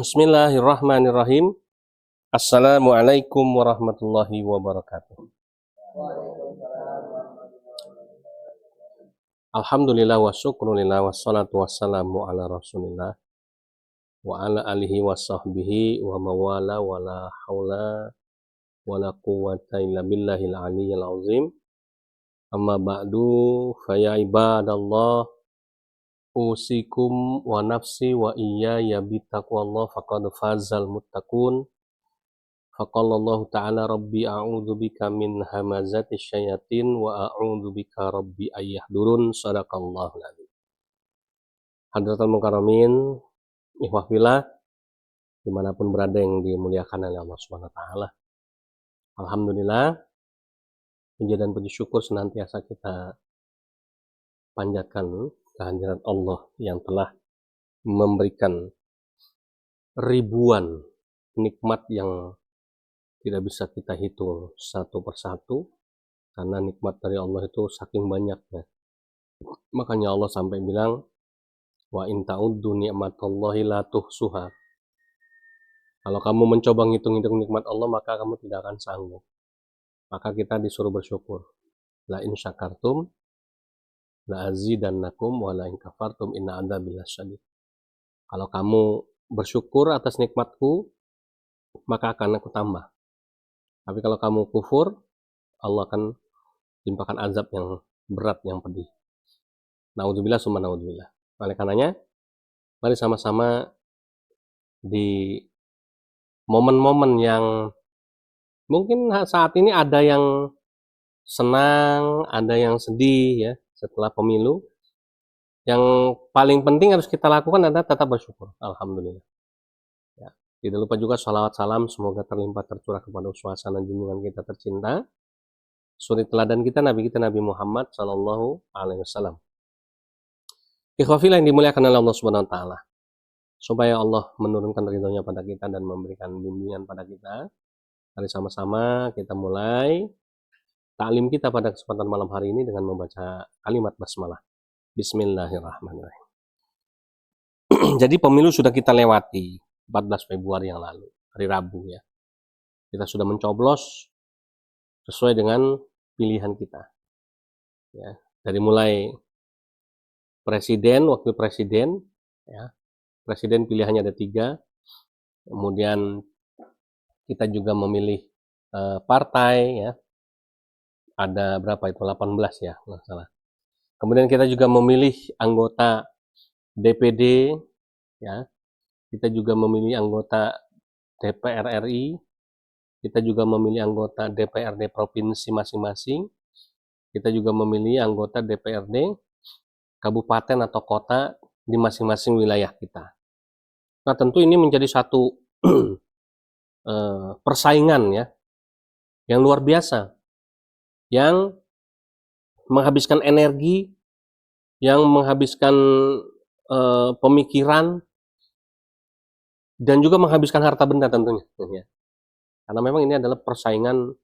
Bismillahirrahmanirrahim. Assalamualaikum warahmatullahi wabarakatuh. Alhamdulillah wa syukrulillah wassalatu wassalamu ala rasulillah wa ala alihi wa sahbihi wa mawala wa la hawla wa la quwwata illa billahil aliyyil azim. Amma ba'du faya ibadallah usikum wa nafsi wa iyaya bitaqwallah faqad fazal muttaqun. Faqala Allah ta'ala rabbi a'udzu bika min hamazati syayatin wa a'udzu bika rabbi ayyahdurun. Shadaqallahul adzim. Hadratul mukarramin, ikhwah fillah dimanapun berada yang dimuliakan oleh Allah Subhanahu wa taala. Alhamdulillah, puji dan puji syukur senantiasa kita panjatkan kehadirat Allah yang telah memberikan ribuan nikmat yang tidak bisa kita hitung satu persatu, karena nikmat dari Allah itu saking banyaknya. Makanya Allah sampai bilang, wa in ta'uddu ni'matallahi la tuhsuha. Kalau kamu mencoba ngitung-ngitung nikmat Allah, maka kamu tidak akan sanggup. Maka kita disuruh bersyukur. La in syakartum la azidannakum wa la in kafartum inna adzabi lasyadid. Kalau kamu bersyukur atas nikmatku, maka akan aku tambah. Tapi kalau kamu kufur, Allah akan timpakan azab yang berat, yang pedih. Naudzubillah summa naudzubillah. Oleh karenanya, mari sama-sama di momen-momen yang mungkin saat ini ada yang senang, ada yang sedih ya setelah pemilu. Yang paling penting harus kita lakukan adalah tetap bersyukur. Alhamdulillah. Ya. Tidak lupa juga salawat salam semoga terlimpah tercurah kepada suasana junjungan kita tercinta, suri teladan kita Nabi Muhammad Sallallahu Alaihi Wasallam. Ikhwafillah yang dimuliakan oleh Allah Subhanahu Wa Taala, supaya Allah menurunkan ridhonya pada kita dan memberikan bimbingan pada kita. Mari sama-sama kita mulai taklim kita pada kesempatan malam hari ini dengan membaca kalimat basmalah. Bismillahirrahmanirrahim. Jadi pemilu sudah kita lewati 14 Februari yang lalu, hari Rabu ya. Kita sudah mencoblos sesuai dengan pilihan kita. Ya, dari mulai presiden, wakil presiden, ya. Presiden pilihannya ada 3. Kemudian kita juga memilih partai ya. Ada berapa itu? 18 ya, nggak salah. Kemudian kita juga memilih anggota DPD, ya. Kita juga memilih anggota DPR RI. Kita juga memilih anggota DPRD provinsi masing-masing. Kita juga memilih anggota DPRD kabupaten atau kota di masing-masing wilayah kita. Nah, tentu ini menjadi satu persaingan ya, yang luar biasa, yang menghabiskan energi, yang menghabiskan pemikiran, dan juga menghabiskan harta benda tentunya. Ya. Karena memang ini adalah persaingan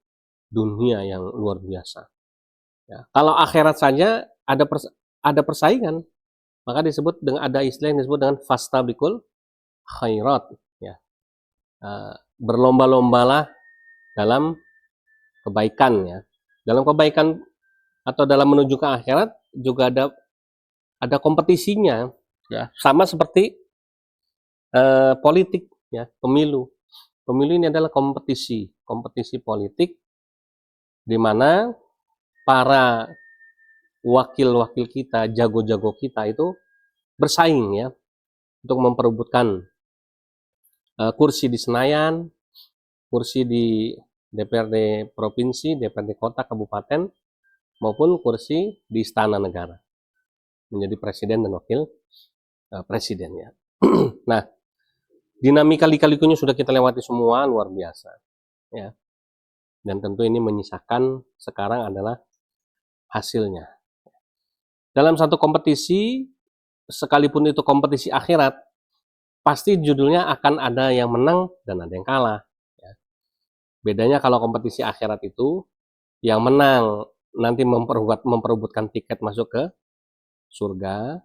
dunia yang luar biasa. Ya. Kalau akhirat saja ada persaingan, maka disebut dengan ada istilah yang disebut dengan fastabiqul khairat. Ya. Berlomba-lombalah dalam kebaikan ya. Dalam kebaikan atau dalam menuju ke akhirat juga ada kompetisinya ya, sama seperti politik ya, pemilu ini adalah kompetisi politik di mana para wakil-wakil kita, jago-jago kita itu bersaing ya untuk memperebutkan kursi di Senayan, kursi di DPRD provinsi, DPRD kota, kabupaten, maupun kursi di istana negara, menjadi presiden dan wakil presiden ya. Nah, dinamika lika-likunya sudah kita lewati semua, luar biasa ya. Dan tentu ini menyisakan sekarang adalah hasilnya. Dalam satu kompetisi, sekalipun itu kompetisi akhirat, pasti judulnya akan ada yang menang dan ada yang kalah ya. Bedanya kalau kompetisi akhirat itu yang menang nanti memperebutkan tiket masuk ke surga,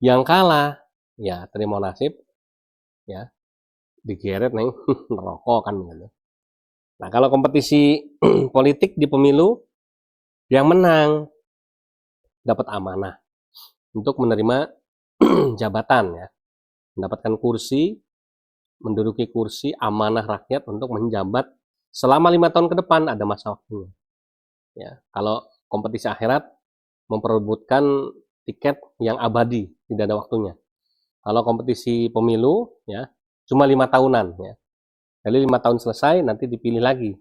yang kalah ya terima nasib ya digeret neng rokok kan gitu. Nah, kalau kompetisi politik di pemilu, yang menang dapat amanah untuk menerima jabatan ya, mendapatkan kursi, menduduki kursi amanah rakyat untuk menjabat selama 5 tahun ke depan, ada masa waktunya. Ya, kalau kompetisi akhirat memperebutkan tiket yang abadi, tidak ada waktunya. Kalau kompetisi pemilu ya cuma 5 tahunan ya. Jadi 5 tahun selesai nanti dipilih lagi.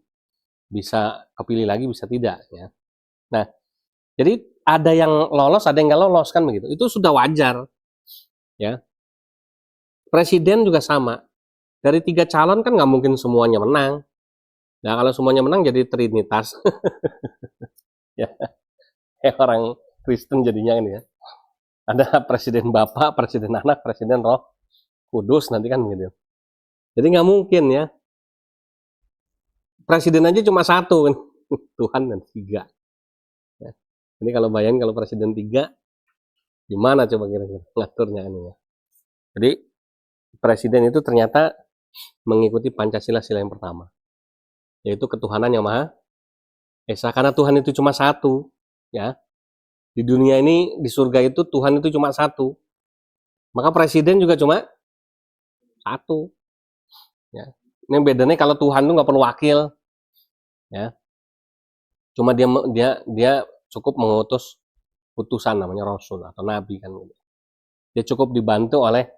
Bisa kepilih lagi, bisa tidak ya. Nah, jadi ada yang lolos, ada yang nggak lolos kan begitu. Itu sudah wajar ya. Presiden juga sama. Dari 3 calon kan nggak mungkin semuanya menang. Nah, kalau semuanya menang jadi trinitas. Ya, kayak orang Kristen jadinya kan ya. Ada presiden bapak, presiden anak, presiden roh kudus nanti kan gitu. Jadi nggak mungkin ya. Presiden aja cuma satu kan. Tuhan dan 3. Ya. Jadi kalau bayangin kalau presiden 3, gimana coba kira-kira ngaturnya ini ya. Jadi presiden itu ternyata mengikuti Pancasila sila yang pertama, yaitu ketuhanan yang Maha Esa. Karena Tuhan itu cuma satu, ya. Di dunia ini, di surga itu Tuhan itu cuma satu. Maka presiden juga cuma satu. Ya. Ini bedanya kalau Tuhan itu nggak perlu wakil, ya. Cuma dia cukup mengutus utusan namanya Rasul atau Nabi kan. Dia cukup dibantu oleh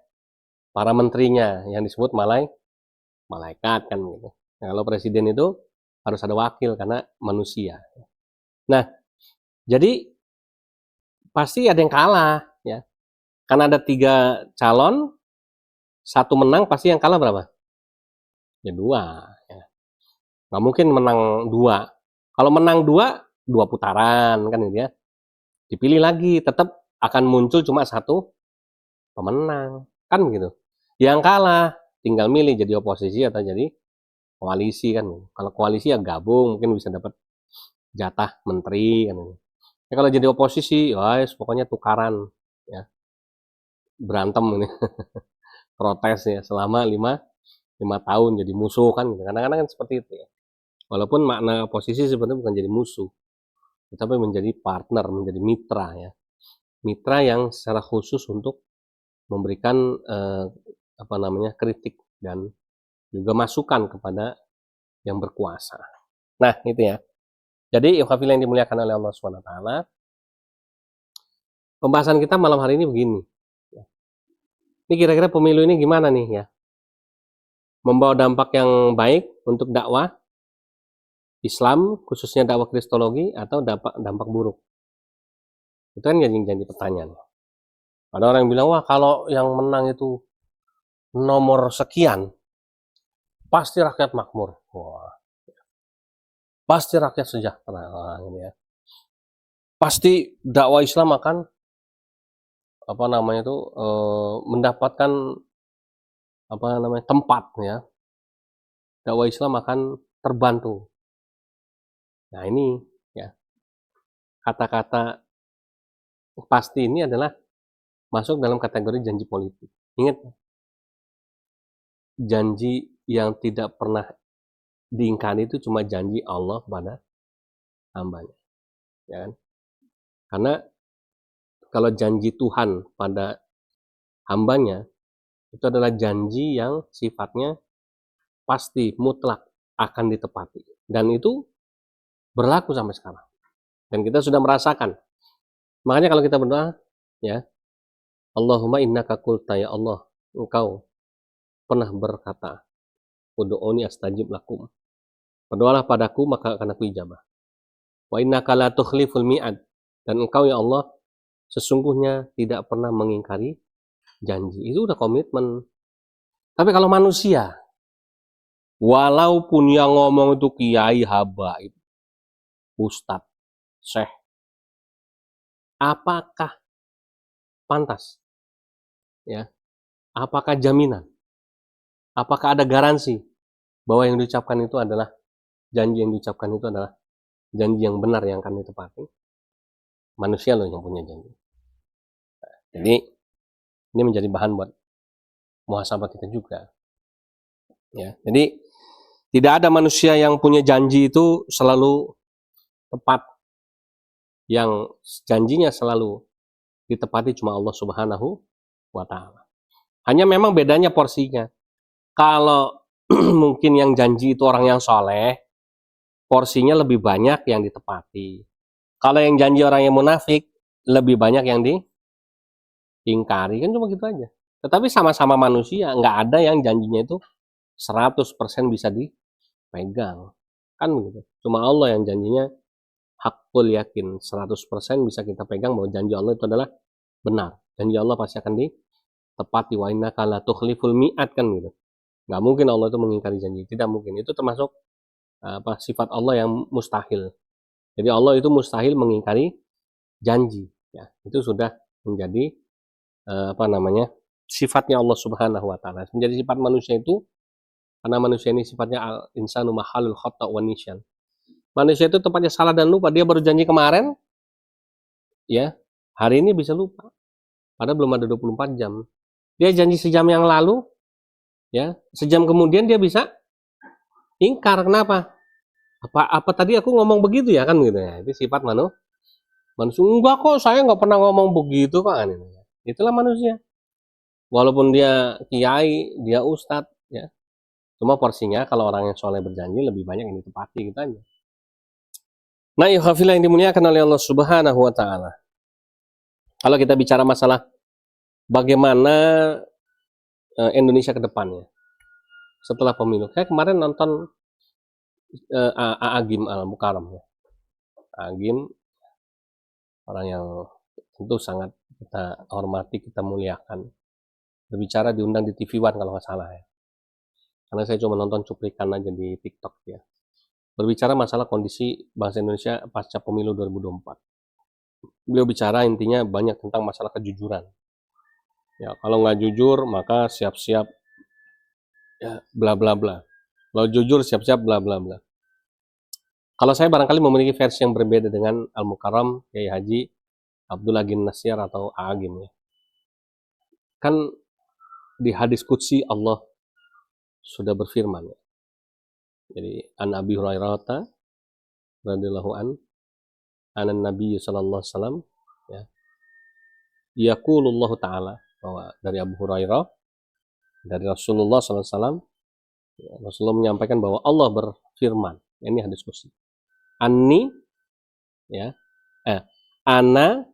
para menterinya yang disebut malaikat kan gitu. Nah, kalau presiden itu harus ada wakil karena manusia. Nah, jadi pasti ada yang kalah ya. Karena ada 3 calon, 1 menang, pasti yang kalah berapa? Ya 2 ya. Nggak mungkin menang 2. Kalau menang 2 putaran kan gitu ya. Dipilih lagi, tetap akan muncul cuma 1 pemenang kan gitu. Yang kalah tinggal milih jadi oposisi atau jadi koalisi kan. Kalau koalisi ya gabung, mungkin bisa dapat jatah menteri kan. Ya kalau jadi oposisi, ya pokoknya tukaran ya. Berantem ini, protes ya selama 5 tahun jadi musuh kan gitu. Kadang-kadang kan seperti itu ya. Walaupun makna oposisi sebenarnya bukan jadi musuh, tetapi menjadi partner, menjadi mitra ya. Mitra yang secara khusus untuk memberikan kritik dan juga masukan kepada yang berkuasa. Nah, itu ya. Jadi, ikhwafillah yang dimuliakan oleh Allah SWT, pembahasan kita malam hari ini begini. Ini kira-kira pemilu ini gimana nih ya? Membawa dampak yang baik untuk dakwah Islam, khususnya dakwah Kristologi, atau dampak buruk? Itu kan jadi pertanyaan. Ada orang yang bilang, wah kalau yang menang itu nomor sekian, pasti rakyat makmur. Wah, pasti rakyat sejahtera. Wah, ini ya. Pasti dakwah Islam akan mendapatkan tempat ya. Dakwah Islam akan terbantu. Nah ini ya, kata-kata pasti ini adalah masuk dalam kategori janji politik. Ingat, janji yang tidak pernah diingkari itu cuma janji Allah pada hambanya, ya kan? Karena kalau janji Tuhan pada hambanya itu adalah janji yang sifatnya pasti, mutlak akan ditepati, dan itu berlaku sampai sekarang. Dan kita sudah merasakan. Makanya kalau kita berdoa, ya, Allahumma innaka qulta, ya Allah, Engkau pernah berkata, ud'uni astajib lakum. Berdoalah padaku maka akan aku ijabah. Wa innaka la tukhliful mi'ad. Dan Engkau ya Allah sesungguhnya tidak pernah mengingkari janji. Itu udah komitmen. Tapi kalau manusia, walaupun yang ngomong itu kiai, habaib, ustadz, syekh, apakah pantas? Ya, apakah jaminan? Apakah ada garansi bahwa yang diucapkan itu adalah janji yang diucapkan itu adalah janji yang benar yang akan ditepati? Manusia loh yang punya janji. Jadi ini menjadi bahan buat muhasabah kita juga. Ya, jadi tidak ada manusia yang punya janji itu selalu tepat. Yang janjinya selalu ditepati cuma Allah Subhanahu wa Ta'ala. Hanya memang bedanya porsinya. Kalau mungkin yang janji itu orang yang soleh, porsinya lebih banyak yang ditepati. Kalau yang janji orang yang munafik, lebih banyak yang diingkari. Kan cuma gitu aja. Tetapi sama-sama manusia, nggak ada yang janjinya itu 100% bisa dipegang. Kan begitu. Cuma Allah yang janjinya hakul yakin, 100% bisa kita pegang bahwa janji Allah itu adalah benar. Janji Allah pasti akan ditepati. Wa innaka la tukhliful mi'ad, kan gitu. Nggak mungkin Allah itu mengingkari janji, tidak mungkin. Itu termasuk sifat Allah yang mustahil. Jadi Allah itu mustahil mengingkari janji. Ya, itu sudah menjadi sifatnya Allah Subhanahu wa Ta'ala. Menjadi sifat manusia itu, karena manusia ini sifatnya al-insanu mahalul khata' wa nisyan. Manusia itu tempatnya salah dan lupa. Dia baru janji kemarin, ya, hari ini bisa lupa. Padahal belum ada 24 jam. Dia janji sejam yang lalu, ya, sejam kemudian dia bisa ingkar. Kenapa? Apa tadi aku ngomong begitu ya, kan gitu ya. Itu sifat manusia. Enggak kok, saya nggak pernah ngomong begitu kok. Itulah manusia. Walaupun dia kiai, dia ustadz, ya. Cuma porsinya kalau orang yang soleh berjanji lebih banyak yang ditepati, gitu aja. Nah, ikhwafillah yang dimuliakan oleh Allah Subhanahu wa Ta'ala. Kalau kita bicara masalah bagaimana Indonesia ke depannya setelah pemilu. Saya kemarin nonton Agim Al-Mukarram, ya. Agim orang yang tentu sangat kita hormati, kita muliakan. Berbicara diundang di TV One kalau nggak salah, ya. Karena saya cuma nonton cuplikan aja di TikTok, ya. Berbicara masalah kondisi bangsa Indonesia pasca pemilu 2024. Beliau bicara intinya banyak tentang masalah kejujuran. Ya, kalau nggak jujur maka siap-siap, ya, bla bla bla. Kalau jujur siap-siap bla bla bla. Kalau saya barangkali memiliki versi yang berbeda dengan Al-Mukarram Kiai Haji Abdul Agim Nasir atau Agim, ya. Kan di hadis qudsi Allah sudah berfirman, ya. Jadi an Abi Hurairah radhiyallahu an anan Nabi sallallahu alaihi wasallam, ya. Yaqulullah taala, bahwa dari Abu Hurairah dari Rasulullah sallallahu alaihi wasallam, ya, Rasulullah menyampaikan bahwa Allah berfirman. Ini hadis qudsi. Anni, ya, ana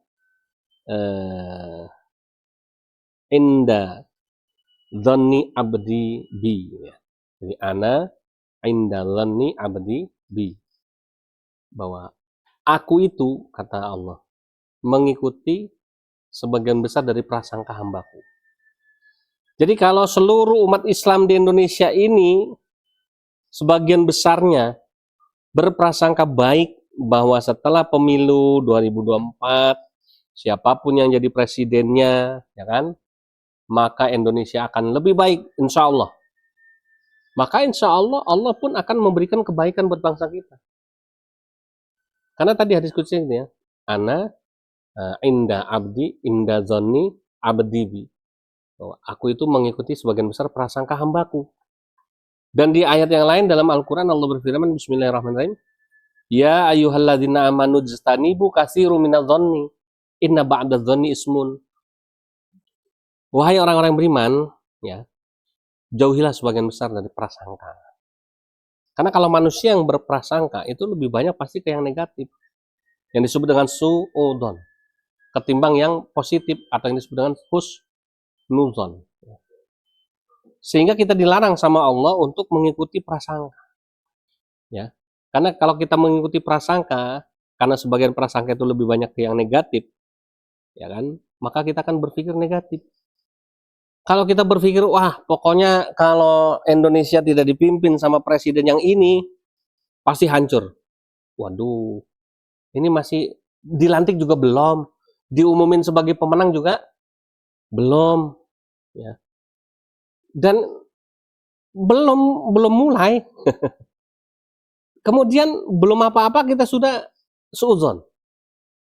inda dhanni abdi bi, ya. Jadi ana inda dhanni abdi bi, bahwa aku itu, kata Allah, mengikuti sebagian besar dari prasangka hambaku. Jadi kalau seluruh umat Islam di Indonesia ini sebagian besarnya berprasangka baik bahwa setelah pemilu 2024 siapapun yang jadi presidennya, ya kan, maka Indonesia akan lebih baik, insya Allah. Maka insya Allah, Allah pun akan memberikan kebaikan buat bangsa kita. Karena tadi hadis qudsi ini, ya, ana inda abdi inda zonni abdi bi, bahwa aku itu mengikuti sebagian besar prasangka hambaku. Dan di ayat yang lain dalam Al-Quran Allah berfirman, Bismillahirrahmanirrahim, ya ayyuhalladzina amanu jtanibu katsirum minadh-dhonni inna ba'dadh-dhonni ismun. Wahai orang-orang beriman, ya, jauhilah sebagian besar dari prasangka. Karena kalau manusia yang berprasangka itu lebih banyak pasti ke yang negatif, yang disebut dengan su'udzon, ketimbang yang positif atau yang disebut dengan husnudzon. Sehingga kita dilarang sama Allah untuk mengikuti prasangka, ya. Karena kalau kita mengikuti prasangka, karena sebagian prasangka itu lebih banyak ke yang negatif, ya kan, maka kita akan berpikir negatif. Kalau kita berpikir, wah pokoknya kalau Indonesia tidak dipimpin sama presiden yang ini, pasti hancur. Waduh, ini masih dilantik juga belum, diumumin sebagai pemenang juga belum, ya. Dan belum mulai. Kemudian belum apa-apa kita sudah suudzon.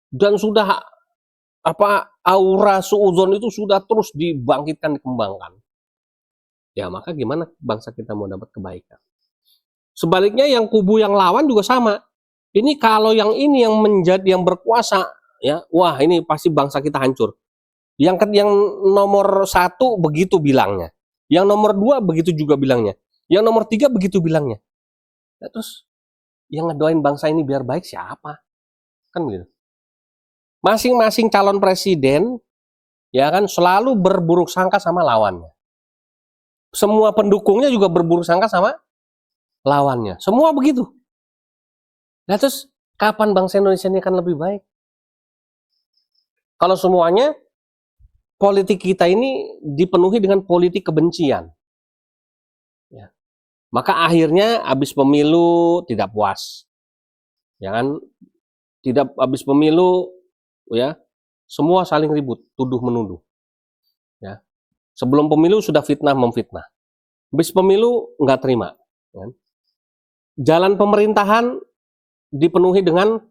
Dan sudah aura suudzon itu sudah terus dibangkitkan, dikembangkan. ya maka gimana bangsa kita mau dapat kebaikan? Sebaliknya yang kubu yang lawan juga sama. Ini kalau yang ini yang menjadi yang berkuasa, ya, wah ini pasti bangsa kita hancur. Yang nomor 1 begitu bilangnya, yang nomor 2 begitu juga bilangnya, yang nomor 3 begitu bilangnya. Nah, terus yang ngedoain bangsa ini biar baik siapa? Kan gitu. Masing-masing calon presiden ya kan selalu berburuk sangka sama lawannya. Semua pendukungnya juga berburuk sangka sama lawannya. Semua begitu. Nah terus kapan bangsa Indonesia ini akan lebih baik? Kalau semuanya politik kita ini dipenuhi dengan politik kebencian. Ya. Maka akhirnya habis pemilu tidak puas. Ya kan? Tidak habis pemilu ya, semua saling ribut, tuduh menuduh. Ya. Sebelum pemilu sudah fitnah memfitnah. Habis pemilu nggak terima. Ya. Jalan pemerintahan dipenuhi dengan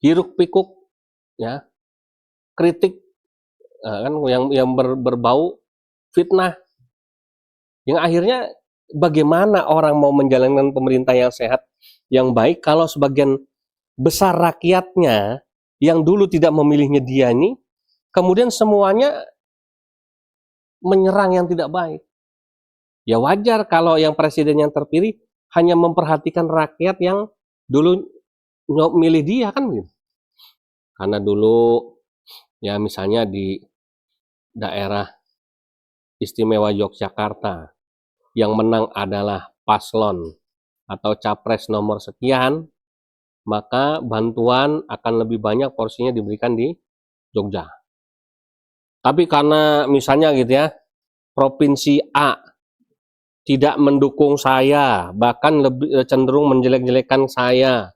hiruk pikuk, ya, kritik, kan yang berbau fitnah. Yang akhirnya bagaimana orang mau menjalankan pemerintah yang sehat, yang baik kalau sebagian besar rakyatnya yang dulu tidak memilihnya dia ini, kemudian semuanya menyerang yang tidak baik. Ya wajar kalau yang presiden yang terpilih hanya memperhatikan rakyat yang dulu milih dia kan gitu. Karena dulu ya misalnya di daerah istimewa Yogyakarta yang menang adalah paslon atau capres nomor sekian, maka bantuan akan lebih banyak porsinya diberikan di Jogja. Tapi karena misalnya gitu ya, provinsi A tidak mendukung saya, bahkan lebih cenderung menjelek-jelekan saya,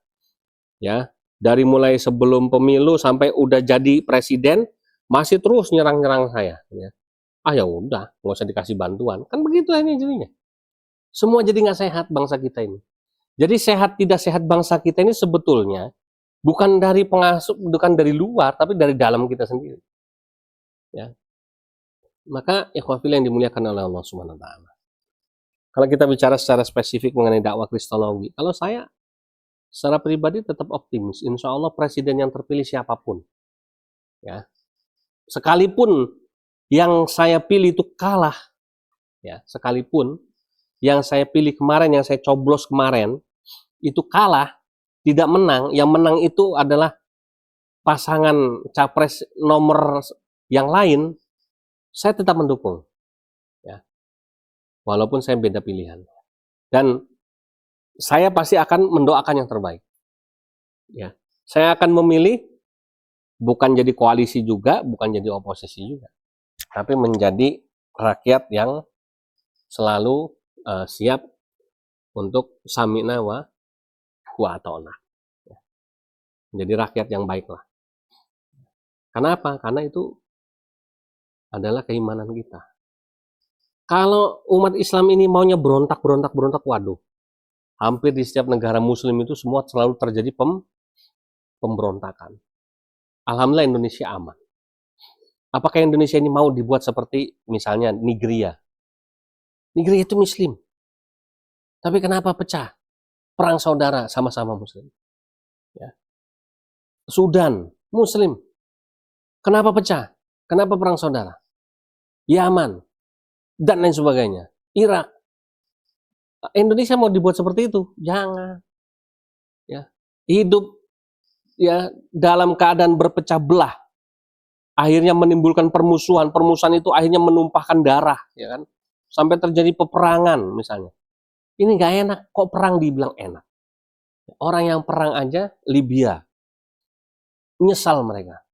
ya, dari mulai sebelum pemilu sampai udah jadi presiden masih terus nyerang-nyerang saya, ya. Ya udah, nggak usah dikasih bantuan, kan begitu ini jadinya. Semua jadi nggak sehat bangsa kita ini. Jadi sehat tidak sehat bangsa kita ini sebetulnya bukan dari pengasuh, bukan dari luar, tapi dari dalam kita sendiri. Ya, maka ikhwafil yang dimuliakan oleh Allah Subhanahu Wa Taala. Kalau kita bicara secara spesifik mengenai dakwah kristologi, kalau saya secara pribadi tetap optimis. Insya Allah presiden yang terpilih siapapun, ya, sekalipun yang saya pilih itu kalah, ya, sekalipun yang saya pilih kemarin, yang saya coblos kemarin itu kalah, tidak menang, yang menang itu adalah pasangan capres nomor yang lain, saya tetap mendukung, ya, walaupun saya beda pilihan. Dan saya pasti akan mendoakan yang terbaik. Ya, saya akan memilih bukan jadi koalisi juga, bukan jadi oposisi juga, tapi menjadi rakyat yang selalu siap untuk sami'na wa ata'na. Ya. Menjadi rakyat yang baiklah. Kenapa? Karena itu adalah keimanan kita. Kalau umat Islam ini maunya berontak, waduh, hampir di setiap negara muslim itu semua selalu terjadi pemberontakan. Alhamdulillah Indonesia aman. Apakah Indonesia ini mau dibuat seperti misalnya Nigeria? Nigeria itu muslim. Tapi kenapa pecah? Perang saudara sama-sama muslim. Ya. Sudan, muslim. Kenapa pecah? Kenapa perang saudara? Yaman, dan lain sebagainya. Irak. Indonesia mau dibuat seperti itu? Jangan. Ya. Hidup ya dalam keadaan berpecah belah, akhirnya menimbulkan permusuhan. Permusuhan itu akhirnya menumpahkan darah, ya kan? Sampai terjadi peperangan misalnya. Ini nggak enak, kok perang dibilang enak? Orang yang perang aja Libya, nyesal mereka.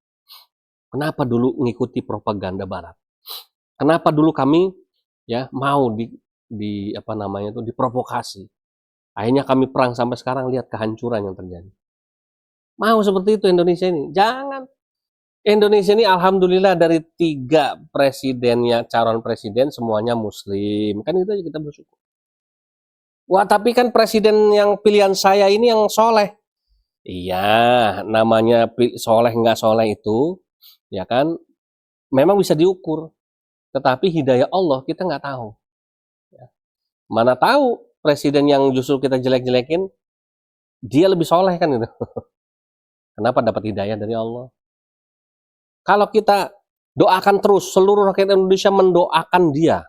Kenapa dulu mengikuti propaganda Barat? Kenapa dulu kami ya mau diprovokasi? Akhirnya kami perang sampai sekarang, lihat kehancuran yang terjadi. Mau seperti itu Indonesia ini? Jangan. Indonesia ini alhamdulillah dari 3 presidennya, calon presiden semuanya muslim. Kan itu aja kita bersyukur. Wah, tapi kan presiden yang pilihan saya ini yang soleh. Iya, namanya soleh nggak soleh itu, ya kan, memang bisa diukur. Tetapi hidayah Allah kita nggak tahu. Mana tahu presiden yang justru kita jelek-jelekin, dia lebih soleh kan gitu. Kenapa? Dapat hidayah dari Allah. Kalau kita doakan terus, seluruh rakyat Indonesia mendoakan dia,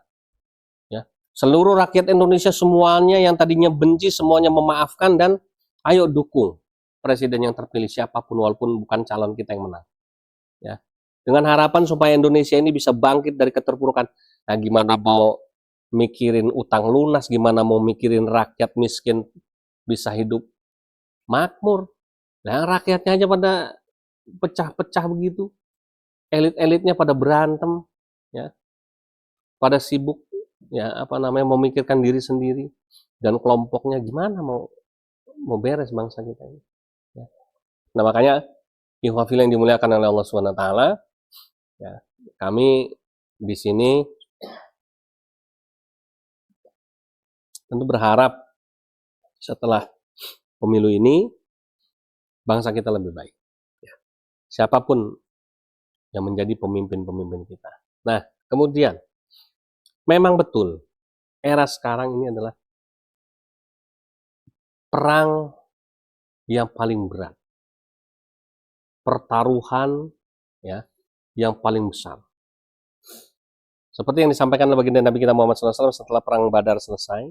ya. Seluruh rakyat Indonesia semuanya yang tadinya benci, semuanya memaafkan, dan ayo dukung presiden yang terpilih siapapun walaupun bukan calon kita yang menang, ya. Dengan harapan supaya Indonesia ini bisa bangkit dari keterpurukan. Nah, gimana mau mikirin utang lunas, gimana mau mikirin rakyat miskin bisa hidup makmur. Nah, rakyatnya aja pada pecah-pecah begitu. Elit-elitnya pada berantem, ya, pada sibuk, ya, memikirkan diri sendiri dan kelompoknya. Gimana mau beres bangsa kita ini, ya. Nah, makanya ikhwafil yang dimuliakan oleh Allah Subhanahu wa taala, ya, kami di sini tentu berharap setelah pemilu ini bangsa kita lebih baik, ya. Siapapun yang menjadi pemimpin-pemimpin kita. Nah, kemudian memang betul era sekarang ini adalah perang yang paling berat, pertaruhan, ya, yang paling besar. Seperti yang disampaikan oleh baginda Nabi kita Muhammad SAW setelah perang Badar selesai,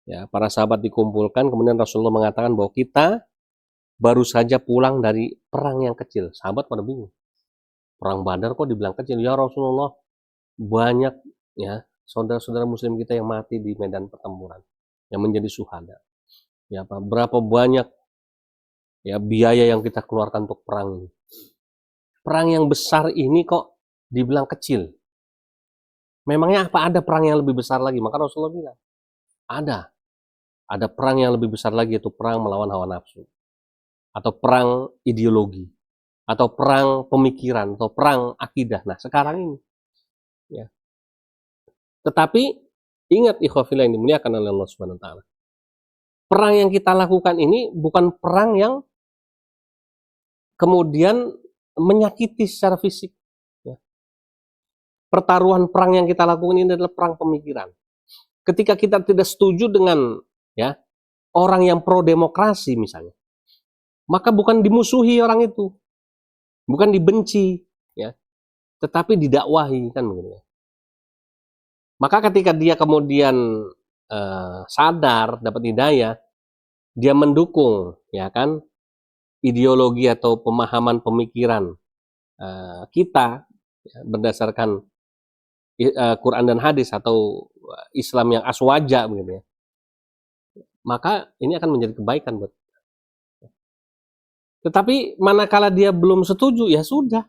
ya, para sahabat dikumpulkan, kemudian Rasulullah mengatakan bahwa kita baru saja pulang dari perang yang kecil. Sahabat pada bingung. Perang Badar kok dibilang kecil? Ya Rasulullah, banyak, ya, saudara-saudara muslim kita yang mati di medan pertempuran, yang menjadi syuhada. Ya, berapa banyak, ya, biaya yang kita keluarkan untuk perang ini. Perang yang besar ini kok dibilang kecil? Memangnya apa ada perang yang lebih besar lagi? Maka Rasulullah bilang, ada perang yang lebih besar lagi, yaitu perang melawan hawa nafsu, atau perang ideologi, atau perang pemikiran, atau perang akidah. Nah, sekarang ini, ya. Tetapi ingat ikhwafillah yang dimuliakan oleh Allah Subhanahu wa taala. Perang yang kita lakukan ini bukan perang yang kemudian menyakiti secara fisik, ya. Pertaruhan perang yang kita lakukan ini adalah perang pemikiran. Ketika kita tidak setuju dengan, ya, orang yang pro demokrasi misalnya, maka bukan dimusuhi orang itu, bukan dibenci, ya, tetapi didakwahi, kan begitu, ya. Maka ketika dia kemudian sadar, dapat hidayah, dia mendukung, ya kan, ideologi atau pemahaman pemikiran kita, ya, berdasarkan Quran dan hadis atau Islam yang aswaja, begitu, ya. Maka ini akan menjadi kebaikan buat. Tetapi manakala dia belum setuju, ya sudah.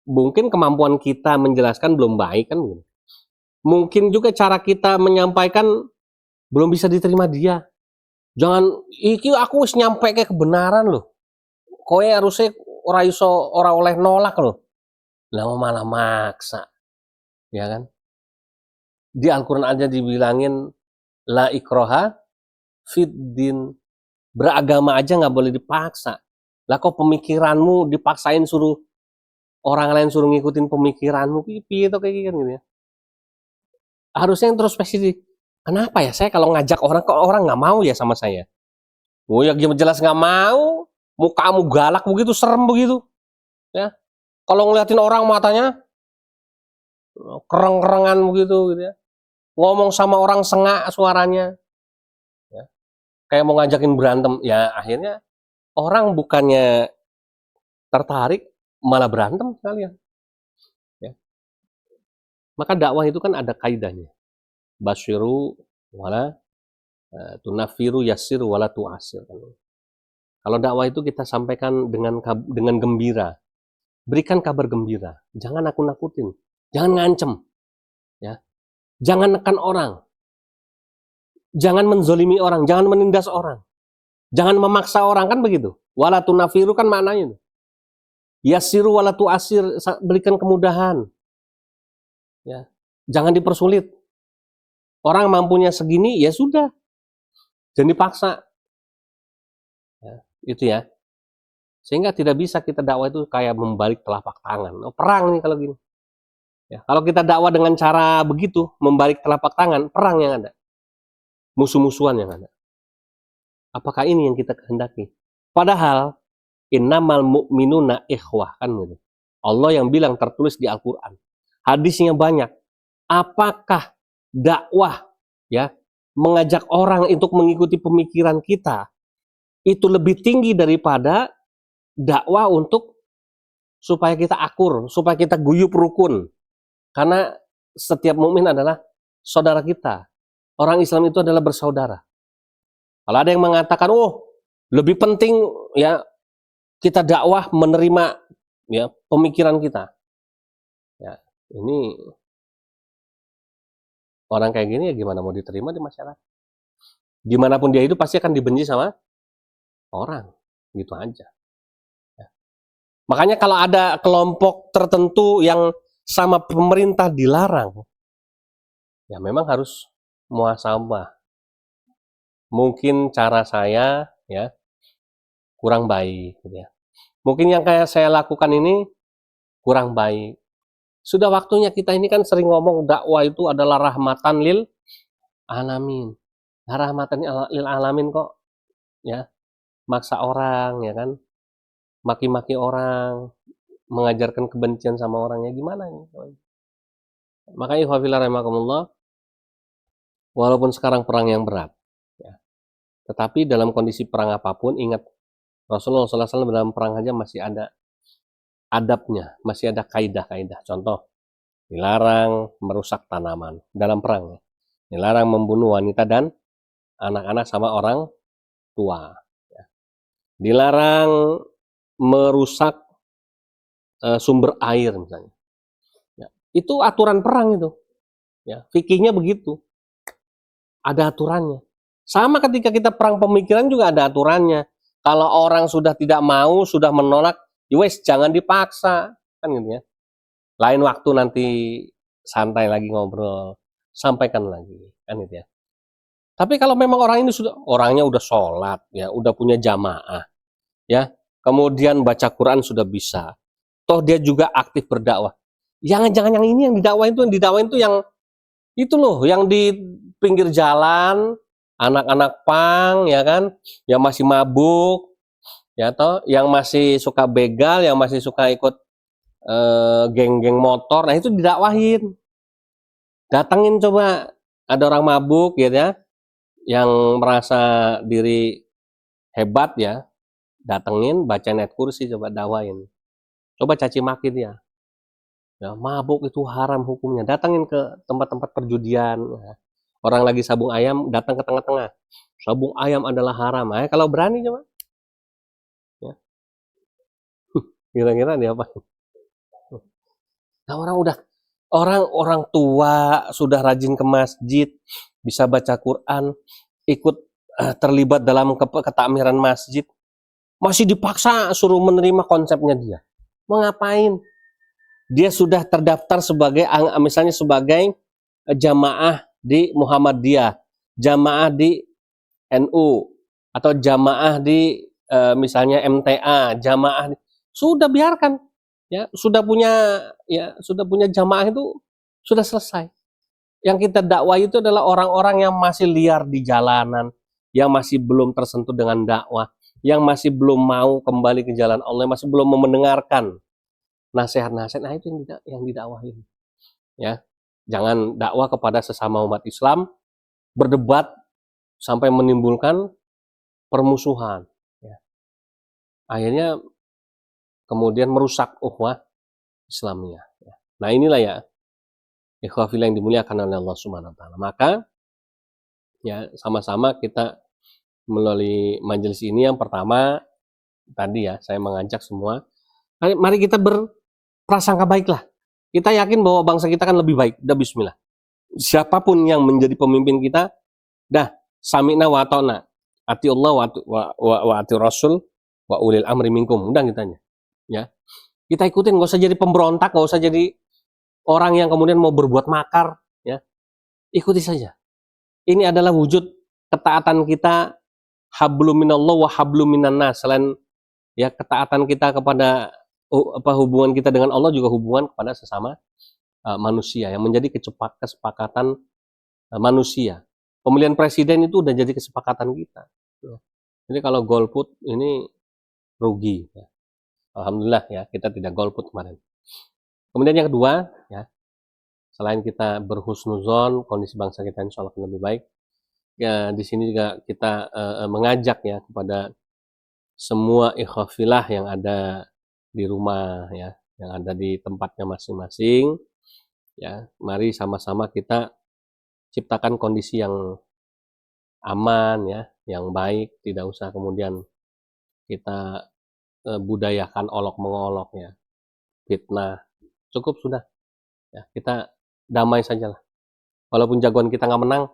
Mungkin kemampuan kita menjelaskan belum baik, kan begitu. Mungkin juga cara kita menyampaikan belum bisa diterima dia. Jangan, iki aku wis nyampe ke kebenaran loh. Kowe harusnya ora oleh nolak loh. Lah malah maksa. Ya kan? Di Al-Qur'an aja dibilangin la ikroha fiddin. Beragama aja nggak boleh dipaksa. Lah kok pemikiranmu dipaksain suruh orang lain suruh ngikutin pemikiranmu, piye to kayak gitu ya. Harusnya introspeksi. Kenapa ya saya kalau ngajak orang kok orang nggak mau ya sama saya? Oh ya jelas nggak mau. Mukamu galak begitu, serem begitu, ya. Kalau ngeliatin orang matanya kereng-kerengan begitu, gitu ya. Ngomong sama orang sengak suaranya, ya. Kayak mau ngajakin berantem, ya akhirnya orang bukannya tertarik malah berantem sekalian, ya. Maka dakwah itu kan ada kaidahnya. Basyiru wala tunafiru, yassiru wala tu'asir. Kalau dakwah itu kita sampaikan dengan gembira. Berikan kabar gembira. Jangan nakut-nakutin. Jangan ngancem. Ya. Jangan nekan orang. Jangan menzolimi orang. Jangan menindas orang. Jangan memaksa orang, kan begitu. Wala tunafiru kan maknanya. Yassiru wala tu'asir. Berikan kemudahan. Ya. Jangan dipersulit. Orang mampunya segini, ya sudah. Jangan dipaksa. Ya, itu ya. Sehingga tidak bisa kita dakwah itu kayak membalik telapak tangan. Oh, perang nih kalau gini. Ya, kalau kita dakwah dengan cara begitu, membalik telapak tangan, perang yang ada, musuh-musuhan yang ada. Apakah ini yang kita kehendaki? Padahal innamal mu'minuna ikhwah, kan gitu. Allah yang bilang, tertulis di Al-Qur'an. Hadisnya banyak. Apakah dakwah ya mengajak orang untuk mengikuti pemikiran kita itu lebih tinggi daripada dakwah untuk supaya kita akur, supaya kita guyup rukun? Karena setiap mukmin adalah saudara kita. Orang Islam itu adalah bersaudara. Kalau ada yang mengatakan, oh lebih penting ya kita dakwah menerima ya pemikiran kita. Ya, ini orang kayak gini ya gimana mau diterima di masyarakat? Dimanapun dia itu pasti akan dibenci sama orang, gitu aja. Ya. Makanya kalau ada kelompok tertentu yang sama pemerintah dilarang, ya memang harus muhasabah. Mungkin cara saya ya kurang baik, gitu ya. Mungkin yang kayak saya lakukan ini kurang baik. Sudah waktunya kita ini kan sering ngomong dakwah itu adalah rahmatan lil alamin. Nah, rahmatan lil alamin kok ya maksa orang ya kan, maki-maki orang, mengajarkan kebencian sama orangnya gimana ini? Makanya ikhwafillah rahimakumullah, walaupun sekarang perang yang berat, ya, tetapi dalam kondisi perang apapun ingat Rasulullah SAW dalam perang aja masih ada adabnya, masih ada kaidah-kaidah. Contoh, dilarang merusak tanaman dalam perang, dilarang membunuh wanita dan anak-anak sama orang tua, ya. Dilarang merusak sumber air misalnya. Ya, itu aturan perang itu. Ya, fikihnya begitu. Ada aturannya. Sama ketika kita perang pemikiran juga ada aturannya. Kalau orang sudah tidak mau, sudah menolak, wes jangan dipaksa, kan gitu ya. Lain waktu nanti santai lagi ngobrol, sampaikan lagi, kan gitu ya. Tapi kalau memang orang ini orangnya udah sholat, ya, udah punya jamaah, ya, kemudian baca Quran sudah bisa, toh dia juga aktif berdakwah. Jangan-jangan yang ini yang didakwain itu yang itu loh, yang di pinggir jalan, anak-anak pang, ya kan, yang masih mabuk, ya toh, yang masih suka begal, yang masih suka ikut geng-geng motor, nah itu didakwahin. Datengin coba, ada orang mabuk gitu ya, yang merasa diri hebat ya, datengin, baca ayat kursi, coba dakwain. Coba caci maki dia. Ya, mabuk itu haram hukumnya. Datangin ke tempat-tempat perjudian. Ya. Orang lagi sabung ayam, datang ke tengah-tengah. Sabung ayam adalah haram. Kalau berani coba. Ya. Kira-kira dia apa? Nah, orang tua sudah rajin ke masjid, bisa baca Quran, ikut terlibat dalam ketakmiran masjid, masih dipaksa suruh menerima konsepnya dia. Mau ngapain? Dia sudah terdaftar sebagai misalnya sebagai jamaah di Muhammadiyah, jamaah di NU, atau jamaah di misalnya MTA, jamaah sudah biarkan ya, sudah punya jamaah itu sudah selesai. Yang kita dakwah itu adalah orang-orang yang masih liar di jalanan, yang masih belum tersentuh dengan dakwah, yang masih belum mau kembali ke jalan Allah, masih belum mau mendengarkan nasihat-nasihat. Nah itu yang didakwahin ya. Jangan dakwah kepada sesama umat Islam berdebat sampai menimbulkan permusuhan ya. Akhirnya kemudian merusak ukhuwah Islamiyah ya. Nah inilah ya ikhwah fillah yang dimuliakan oleh Allah Subhanahu wa taala. Maka ya sama-sama kita melalui majelis ini yang pertama tadi ya saya mengajak semua, mari kita berprasangka baiklah. Kita yakin bahwa bangsa kita kan lebih baik. Dah bismillah. Siapapun yang menjadi pemimpin kita, dah sami'na wa ata'na. Ati Allah wa ati Rasul wa ulil amri minkum. Udah kitanya. Ya. Kita ikutin, enggak usah jadi pemberontak, enggak usah jadi orang yang kemudian mau berbuat makar, ya. Ikuti saja. Ini adalah wujud ketaatan kita, hablum minallah wa hablum minan nas. Selain ya ketaatan kita kepada hubungan kita dengan Allah, juga hubungan kepada sesama manusia, yang menjadi kesepakatan manusia. Pemilihan presiden itu udah jadi kesepakatan kita. Jadi kalau golput ini rugi. Ya. Alhamdulillah ya, kita tidak golput kemarin. Kemudian yang kedua, ya, selain kita berhusnuzon, kondisi bangsa kita insya Allah akan lebih baik. Ya, di sini juga kita mengajak ya kepada semua ikhwafillah yang ada di rumah ya, yang ada di tempatnya masing-masing. Ya, mari sama-sama kita ciptakan kondisi yang aman ya, yang baik, tidak usah kemudian kita budayakan olok-mengolok ya, fitnah. Cukup sudah. Ya, kita damai sajalah. Walaupun jagoan kita nggak menang,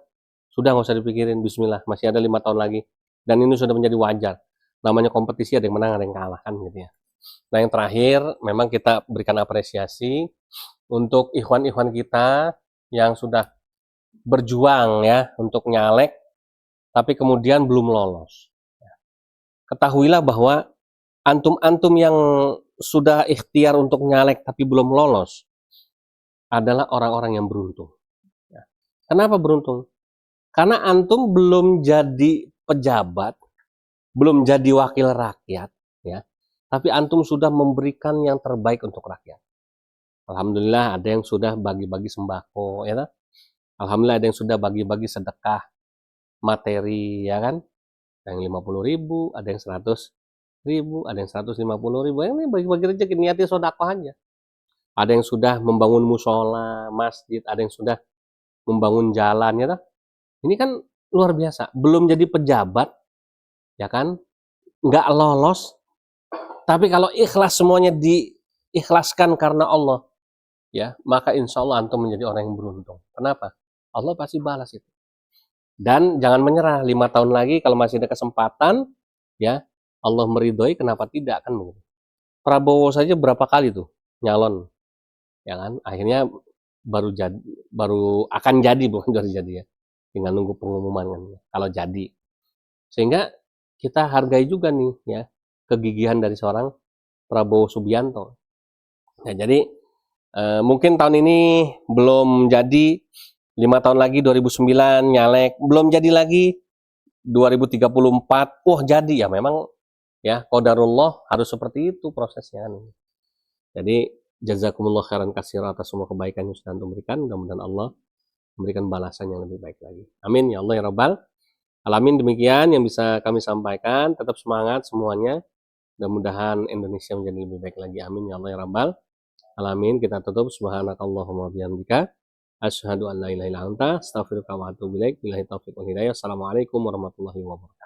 sudah nggak usah dipikirin. Bismillah, masih ada 5 tahun lagi. Dan ini sudah menjadi wajar. Namanya kompetisi, ada yang menang, ada yang kalah kan gitu ya. Nah yang terakhir, memang kita berikan apresiasi untuk ikhwan-ikhwan kita yang sudah berjuang ya untuk nyalek, tapi kemudian belum lolos. Ketahuilah bahwa antum-antum yang sudah ikhtiar untuk nyalek tapi belum lolos adalah orang-orang yang beruntung. Ya. Kenapa beruntung? Karena antum belum jadi pejabat, belum jadi wakil rakyat, ya. Tapi antum sudah memberikan yang terbaik untuk rakyat. Alhamdulillah ada yang sudah bagi-bagi sembako, ya. Alhamdulillah ada yang sudah bagi-bagi sedekah materi, ya kan? Yang 50.000, ada yang 100.000, ada yang 150.000. Ini bagi-bagi rezeki, niatnya sedekah aja. Ada yang sudah membangun musola, masjid, ada yang sudah membangun jalan, ya. Ini kan luar biasa. Belum jadi pejabat, ya kan? Nggak lolos. Tapi kalau ikhlas semuanya diikhlaskan karena Allah, ya, maka insya Allah antum menjadi orang yang beruntung. Kenapa? Allah pasti balas itu. Dan jangan menyerah. 5 tahun lagi kalau masih ada kesempatan, ya, Allah meridhoi, kenapa tidak kan? Prabowo saja berapa kali tuh nyalon, ya kan? Akhirnya baru akan jadi, bukan jadi ya. Tinggal nunggu pengumuman kan, kalau jadi. Sehingga kita hargai juga nih ya kegigihan dari seorang Prabowo Subianto. Nah, jadi mungkin tahun ini belum jadi, 5 tahun lagi 2009 nyalek, belum jadi lagi 2034, wah jadi ya, memang ya qadarullah harus seperti itu prosesnya. Jadi jazakumullah khairan katsira atas semua kebaikan yang sudah antum berikan, mudah-mudahan Allah memberikan balasan yang lebih baik lagi. Amin ya Allah ya Rabbal alamin. Demikian yang bisa kami sampaikan. Tetap semangat semuanya. Mudah-mudahan Indonesia menjadi lebih baik lagi. Amin ya Allah ya Rabbal alamin. Kita tutup subhanakallahumma bihamdika asyhadu an la ilaha illa anta astaghfiruka wa atubu ilaik. Billahi taufiq wal hidayah. Assalamualaikum warahmatullahi wabarakatuh.